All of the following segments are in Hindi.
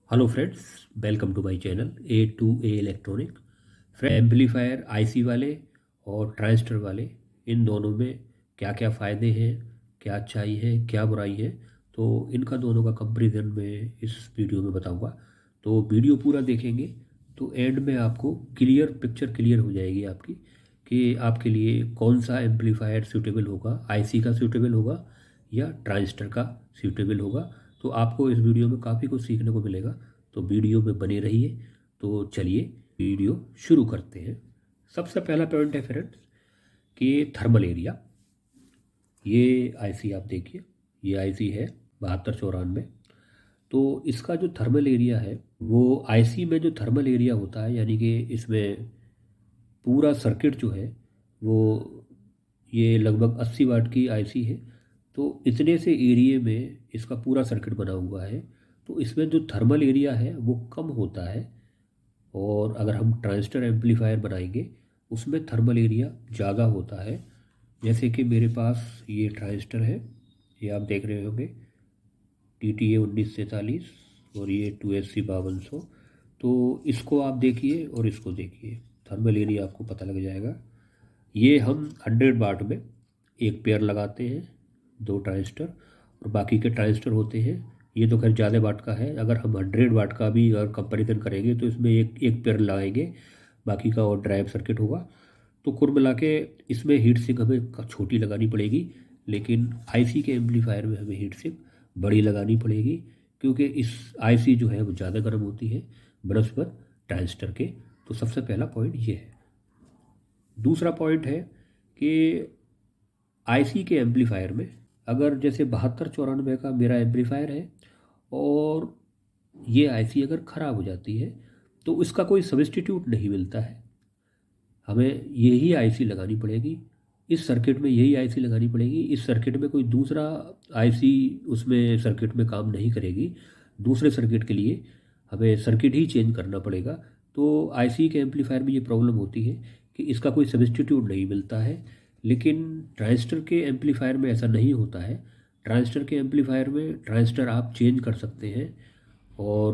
Hello friends, welcome to my channel A to A electronic. Amplifier IC वाले और ट्रांजिस्टर वाले, इन दोनों में क्या क्या फ़ायदे हैं, क्या अच्छाई है, क्या बुराई है, तो इनका दोनों का कंपैरिजन मैं इस वीडियो में बताऊंगा। तो वीडियो पूरा देखेंगे तो एंड में आपको पिक्चर क्लियर हो जाएगी आपकी कि आपके लिए कौन सा एम्पलीफायर सूटेबल होगा, आईसी का सूटेबल होगा या ट्रांजिस्टर का सूटेबल होगा। तो आपको इस वीडियो में काफ़ी कुछ सीखने को मिलेगा, तो वीडियो में बने रहिए। तो चलिए वीडियो शुरू करते हैं। सबसे पहला पॉइंट है फ्रेंड्स कि थर्मल एरिया। ये आईसी आप देखिए, ये आईसी है 7294। तो इसका जो थर्मल एरिया है, वो आईसी में जो थर्मल एरिया होता है, यानी कि इसमें पूरा सर्किट जो है वो, ये लगभग 80 वाट की आईसी है। तो इतने से एरिया में इसका पूरा सर्किट बना हुआ है, तो इसमें जो थर्मल एरिया है वो कम होता है। और अगर हम ट्रांजिस्टर एम्पलीफायर बनाएंगे उसमें थर्मल एरिया ज़्यादा होता है। जैसे कि मेरे पास ये ट्रांजिस्टर है, ये आप देख रहे होंगे TTA 1943, और ये 2SC 5200। तो इसको आप देखिए और इसको देखिए, थर्मल एरिया आपको पता लग जाएगा। ये हम 100 वाट में एक पेयर लगाते हैं, दो ट्रांजिस्टर, और बाकी के ट्रांजिस्टर होते हैं। ये तो खैर ज़्यादा वाट का है, अगर हम 100 वाट का भी अगर कंपैरिजन करेंगे तो इसमें एक एक पेयर लगाएंगे, बाकी का और ड्राइव सर्किट होगा। तो कुल मिला के इसमें हीट सिंक हमें छोटी लगानी पड़ेगी, लेकिन आईसी के एम्पलीफायर में हमें हीट सिंक बड़ी लगानी पड़ेगी, क्योंकि इस आईसी जो है वो ज़्यादा गर्म होती है बनस्पत ट्रांजिस्टर के। तो सबसे पहला पॉइंट ये है। दूसरा पॉइंट है कि आईसी के एम्पलीफायर में, अगर जैसे 7294 का मेरा एम्पलीफायर है और ये आईसी अगर ख़राब हो जाती है तो इसका कोई सब्स्टिट्यूट नहीं मिलता है, हमें यही आईसी लगानी पड़ेगी। इस सर्किट में यही आईसी लगानी पड़ेगी, इस सर्किट में कोई दूसरा आईसी उसमें सर्किट में काम नहीं करेगी। दूसरे सर्किट के लिए हमें सर्किट ही चेंज करना पड़ेगा। तो आईसी के एम्पलीफायर में ये प्रॉब्लम होती है कि इसका कोई सब्स्टिट्यूट नहीं मिलता है। लेकिन ट्रांजिस्टर के एम्पलीफायर में ऐसा नहीं होता है। ट्रांजिस्टर के एम्पलीफायर में ट्रांजिस्टर आप चेंज कर सकते हैं, और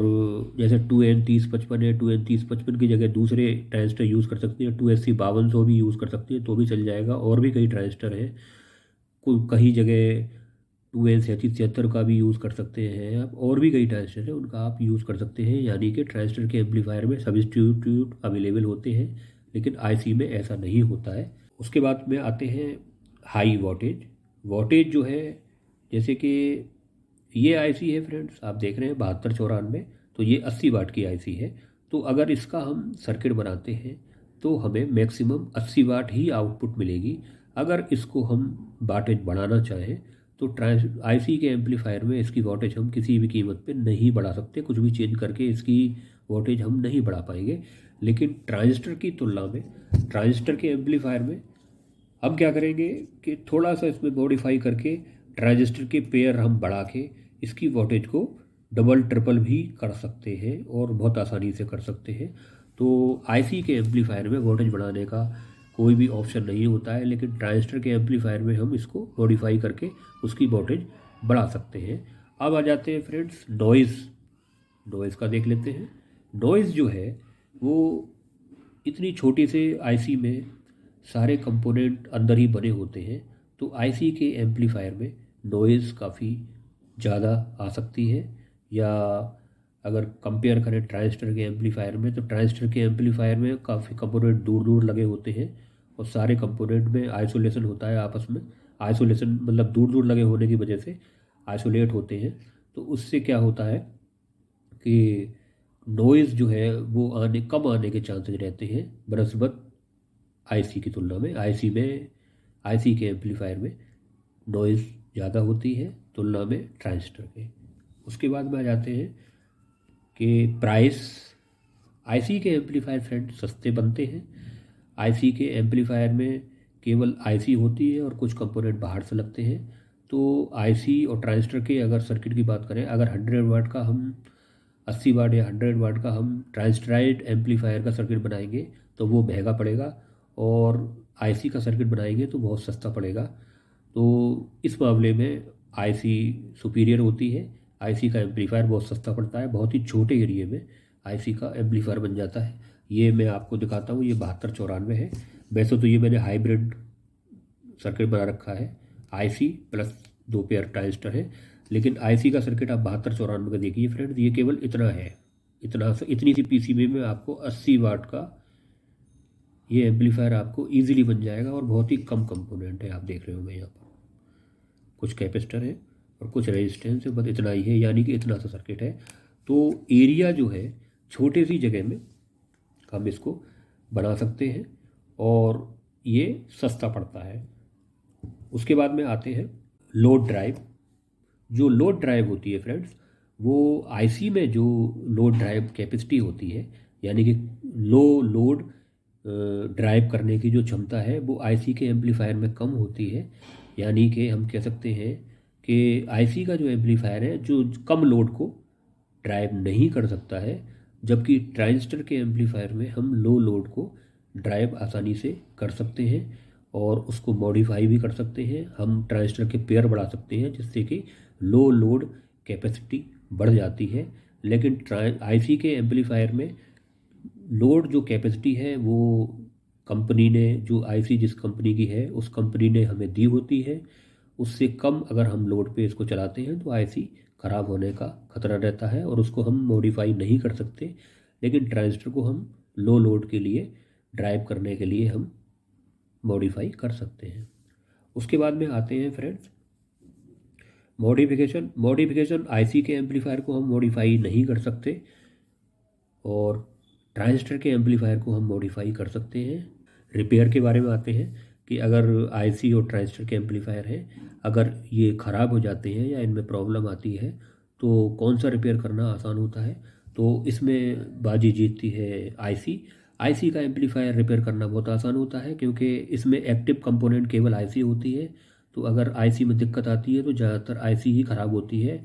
जैसे 2N3055 है, 2N3055 की जगह दूसरे ट्रांजिस्टर यूज़ कर सकते हैं, 2SC 5200 भी यूज़ कर सकते हैं तो भी चल जाएगा। और भी कई ट्रांजिस्टर हैं, कोई कहीं जगह 2N3776 का भी यूज़ कर सकते हैं आप, और भी कई ट्रांजिस्टर हैं उनका आप यूज़ कर सकते हैं। यानी कि ट्रांजिस्टर के एम्पलीफायर में सब्स्टिट्यूट अवेलेबल होते हैं, लेकिन आईसी में ऐसा नहीं होता है। उसके बाद में आते हैं हाई वोल्टेज। वोल्टेज जो है, जैसे कि ये आईसी है फ्रेंड्स, आप देख रहे हैं 7294, तो ये 80 वाट की आईसी है। तो अगर इसका हम सर्किट बनाते हैं तो हमें मैक्सिमम 80 वाट ही आउटपुट मिलेगी। अगर इसको हम वाटेज बढ़ाना चाहें तो आईसी के एम्पलीफायर में इसकी वोल्टेज हम किसी भी कीमत पे नहीं बढ़ा सकते, कुछ भी चेंज करके इसकी वोल्टेज हम नहीं बढ़ा पाएंगे। लेकिन ट्रांजिस्टर की तुलना में, ट्रांजिस्टर के एम्पलीफायर में हम क्या करेंगे कि थोड़ा सा इसमें मॉडिफाई करके ट्रांजिस्टर के पेयर हम बढ़ा के इसकी वोल्टेज को डबल ट्रिपल भी कर सकते हैं, और बहुत आसानी से कर सकते हैं। तो आईसी के एम्पलीफायर में वोल्टेज बढ़ाने का कोई भी ऑप्शन नहीं होता है, लेकिन ट्रांजिस्टर के एम्पलीफायर में हम इसको मॉडिफाई करके उसकी वोल्टेज बढ़ा सकते हैं। अब आ जाते हैं फ्रेंड्स नॉइज़। नॉइज़ का देख लेते हैं। नॉइज़ जो है वो, इतनी छोटी से आईसी में सारे कंपोनेंट अंदर ही बने होते हैं, तो आईसी के एम्पलीफायर में नॉइज़ काफ़ी ज़्यादा आ सकती है। या अगर कंपेयर करें ट्रांजिस्टर के एम्पलीफायर में, तो ट्रांजिस्टर के एम्पलीफायर में काफ़ी कंपोनेंट दूर दूर लगे होते हैं, और सारे कंपोनेंट में आइसोलेशन होता है आपस में। आइसोलेशन मतलब दूर दूर लगे होने की वजह से आइसोलेट होते हैं। तो उससे क्या होता है कि नॉइज़ जो है वो कम आने के चांसेस रहते हैं बनस्बत आईसी की तुलना में। आईसी के एम्पलीफायर में नॉइज़ ज़्यादा होती है तुलना में ट्रांजिस्टर के। उसके बाद में आ जाते हैं कि प्राइस। आईसी के एम्पलीफायर फ्रेंड सस्ते बनते हैं। आईसी के एम्पलीफायर में केवल आईसी होती है और कुछ कंपोनेंट बाहर से लगते हैं। तो आईसी और ट्रांजिस्टर के अगर सर्किट की बात करें, अगर 100 वाट का हम 80 वाट या 100 वाट का हम ट्रांजिस्टराइड एम्पलीफायर का सर्किट बनाएंगे तो वो महंगा पड़ेगा, और आईसी का सर्किट बनाएंगे तो बहुत सस्ता पड़ेगा। तो इस मामले में आईसी सुपीरियर होती है, आईसी का एम्पलीफायर बहुत सस्ता पड़ता है, बहुत ही छोटे एरिए में आईसी का एम्पलीफायर बन जाता है। ये मैं आपको दिखाता हूँ, ये 7294 है। वैसे तो ये मैंने हाइब्रिड सर्किट बना रखा है, आईसी प्लस 2 पेयर ट्रांजिस्टर है, लेकिन आईसी का सर्किट आप 7294 का देखिए फ्रेंड्स, ये केवल इतना है, इतनी सी पीसीबी में आपको 80 वाट का ये एम्पलीफायर आपको इजीली बन जाएगा। और बहुत ही कम कंपोनेंट है, आप देख रहे होंगे यहाँ पर कुछ कैपेसिटर है और कुछ रेजिस्टेंस है, बस इतना ही है, यानी कि इतना सा सर्किट है। तो एरिया जो है छोटे सी जगह में हम इसको बना सकते हैं और ये सस्ता पड़ता है। उसके बाद में आते हैं लोड ड्राइव। जो लोड ड्राइव होती है फ्रेंड्स, वो आईसी में जो लोड ड्राइव कैपेसिटी होती है, यानी कि लो लोड ड्राइव करने की जो क्षमता है, वो आईसी के एम्पलीफायर में कम होती है। यानी कि हम कह सकते हैं कि आईसी का जो एम्पलीफायर है जो कम लोड को ड्राइव नहीं कर सकता है, जबकि ट्रांजिस्टर के एम्पलीफायर में हम लो लोड को ड्राइव आसानी से कर सकते हैं और उसको मॉडिफाई भी कर सकते हैं। हम ट्रांजिस्टर के पेयर बढ़ा सकते हैं जिससे कि लो लोड कैपेसिटी बढ़ जाती है। लेकिन आईसी के एम्पलीफायर में लोड जो कैपेसिटी है वो कंपनी ने, जो आईसी जिस कंपनी की है उस कंपनी ने हमें दी होती है, उससे कम अगर हम लोड पे इसको चलाते हैं तो आईसी ख़राब होने का खतरा रहता है और उसको हम मॉडिफाई नहीं कर सकते। लेकिन ट्रांजिस्टर को हम लो लोड के लिए ड्राइव करने के लिए हम मॉडिफाई कर सकते हैं। उसके बाद में आते हैं फ्रेंड्स मॉडिफिकेशन आईसी के एम्पलीफायर को हम मॉडिफाई नहीं कर सकते और ट्रांजिस्टर के एम्पलीफायर को हम मॉडिफाई कर सकते हैं। रिपेयर के बारे में आते हैं कि अगर आईसी और ट्रांजिस्टर के एम्पलीफायर हैं, अगर ये ख़राब हो जाते हैं या इनमें प्रॉब्लम आती है तो कौन सा रिपेयर करना आसान होता है। तो इसमें बाजी जीतती है आईसी। आईसी का एम्पलीफायर रिपेयर करना बहुत आसान होता है क्योंकि इसमें एक्टिव कंपोनेंट केवल आईसी होती है। तो अगर आईसी में दिक्कत आती है तो ज़्यादातर आईसी ही ख़राब होती है,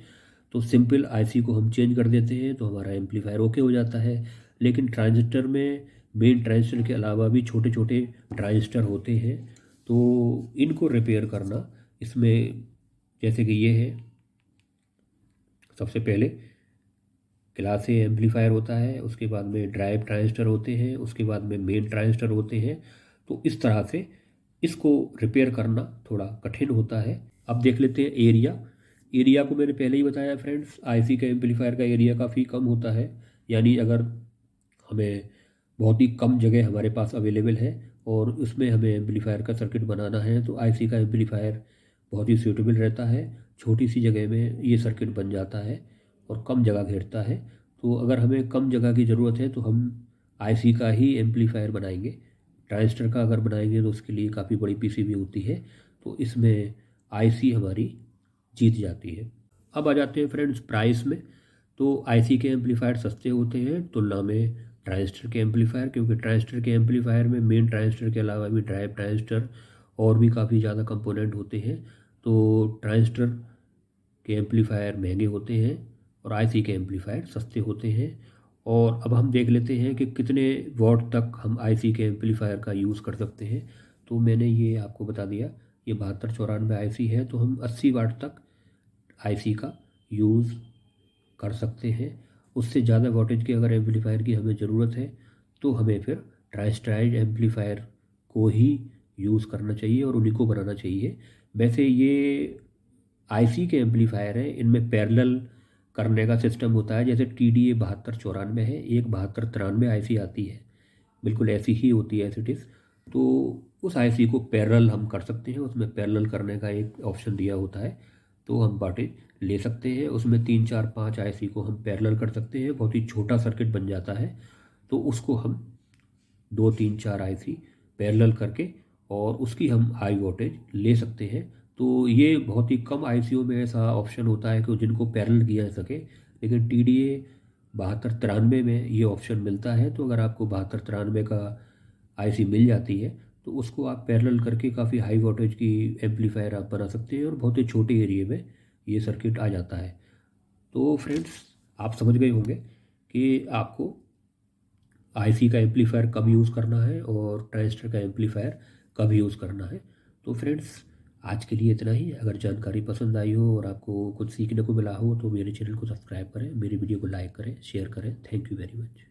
तो सिंपल आईसी को हम चेंज कर देते हैं तो हमारा एम्पलीफायर ओके हो जाता है। लेकिन ट्रांजिस्टर में मेन ट्रांजिस्टर के अलावा भी छोटे छोटे ट्रांजिस्टर होते हैं, तो इनको रिपेयर करना इसमें, जैसे कि ये है, सबसे पहले क्लास ए एम्पलीफायर होता है, उसके बाद में ड्राइव ट्रांजिस्टर होते हैं, उसके बाद में मेन ट्रांजिस्टर होते हैं। तो इस तरह से इसको रिपेयर करना थोड़ा कठिन होता है। अब देख लेते हैं एरिया को मैंने पहले ही बताया फ्रेंड्स, आईसी का एम्पलीफायर का एरिया काफ़ी कम होता है। यानी अगर हमें बहुत ही कम जगह हमारे पास अवेलेबल है और उसमें हमें एम्पलीफायर का सर्किट बनाना है तो आईसी का एम्पलीफायर बहुत ही सूटेबल रहता है। छोटी सी जगह में ये सर्किट बन जाता है और कम जगह घेरता है। तो अगर हमें कम जगह की ज़रूरत है तो हम आईसी का ही एम्पलीफायर बनाएंगे। ट्रांजिस्टर का अगर बनाएंगे तो उसके लिए काफ़ी बड़ी पीसीबी होती है, तो इसमें आईसी हमारी जीत जाती है। अब आ जाते हैं फ्रेंड्स प्राइस में। तो आईसी के एम्पलीफायर सस्ते होते हैं तुलना में ट्रांजिस्टर के एम्पलीफायर, क्योंकि ट्रांजिस्टर के एम्पलीफायर में मेन ट्रांजिस्टर के अलावा भी ड्राइव ट्रांजिस्टर और भी काफ़ी ज़्यादा कंपोनेंट होते हैं। तो ट्रांजिस्टर के एम्पलीफायर महंगे होते हैं और आईसी के एम्पलीफायर सस्ते होते हैं। और अब हम देख लेते हैं कि कितने वॉट तक हम आईसी के एम्पलीफायर का यूज़ कर सकते हैं। तो मैंने ये आपको बता दिया, ये 7294 आईसी है, तो हम 80 वाट तक आईसी का यूज़ कर सकते हैं। उससे ज़्यादा वोल्टेज के अगर एम्पलीफायर की हमें ज़रूरत है तो हमें फिर ट्रांजिस्टराइज एम्पलीफायर को ही यूज़ करना चाहिए और उन्हीं को बनाना चाहिए। वैसे ये आईसी के एम्पलीफायर हैं, इनमें पैरेलल करने का सिस्टम होता है। जैसे TDA 7294 है, एक 7293 आईसी आती है, बिल्कुल ऐसी ही होती है एज इट इज़। तो उस आईसी को पैरेलल हम कर सकते हैं, उसमें पैरेलल करने का एक ऑप्शन दिया होता है, तो हम वाटेज ले सकते हैं। उसमें 3 4 5 आईसी को हम पैरेलल कर सकते हैं, बहुत ही छोटा सर्किट बन जाता है। तो उसको हम 2 3 4 आईसी पैरेलल करके और उसकी हम हाई वोल्टेज ले सकते हैं। तो ये बहुत ही कम आईसीओ में ऐसा ऑप्शन होता है कि जिनको पैरेलल किया जा सके, लेकिन TDA 7293 में ये ऑप्शन मिलता है। तो अगर आपको 7293 का आईसी मिल जाती है तो उसको आप पैरेलल करके काफ़ी हाई वोल्टेज की एम्पलीफायर आप बना सकते हैं और बहुत ही छोटे एरिए में ये सर्किट आ जाता है। तो फ्रेंड्स आप समझ गए होंगे कि आपको आईसी का एम्पलीफायर कब यूज़ करना है और ट्रांजिस्टर का एम्पलीफायर कब यूज़ करना है। तो फ्रेंड्स आज के लिए इतना ही। अगर जानकारी पसंद आई हो और आपको कुछ सीखने को मिला हो तो मेरे चैनल को सब्सक्राइब करें, मेरी वीडियो को लाइक करें, शेयर करें। Thank you very much.